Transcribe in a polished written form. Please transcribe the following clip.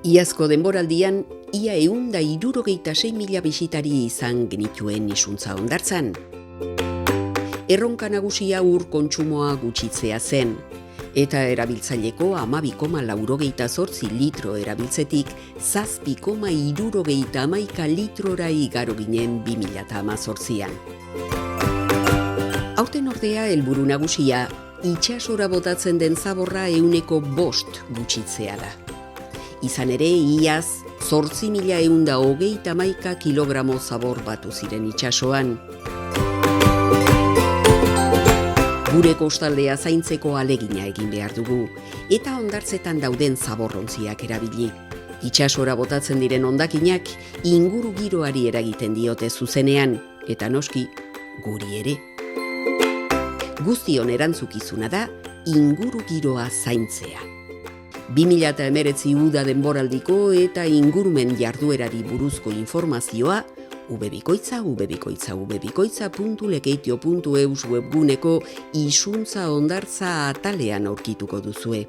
Iazko denboraldian, ia 166.000 bisitari izan genituen isuntza hondartzan. Erronka nagusia ur kontsumoa gutxitzea zen, eta erabiltzaileko 12,88 litro erabiltzetik 7,71 litrora igaro ginen 2018an. Aurten ordea helburu nagusia, itsasora botatzen den zaborra 5% gutxitzea da. Izan ere, iaz, 8.131 kilogramo zabor batu ziren itsasoan. Gure kostaldea zaintzeko alegina egin behar dugu, eta hondartzetan dauden zaborrontziak erabili. Itsasora botatzen diren hondakinak inguru giroari eragiten diote zuzenean, eta noski, guri ere. Guztion erantzukizuna da inguru giroa zaintzea. 2019 uda denboraldiko eta ingurumen jarduerari buruzko informazioa ubebikoitza.lekeitio.eus webguneko isuntza hondartza atalean aurkituko duzue.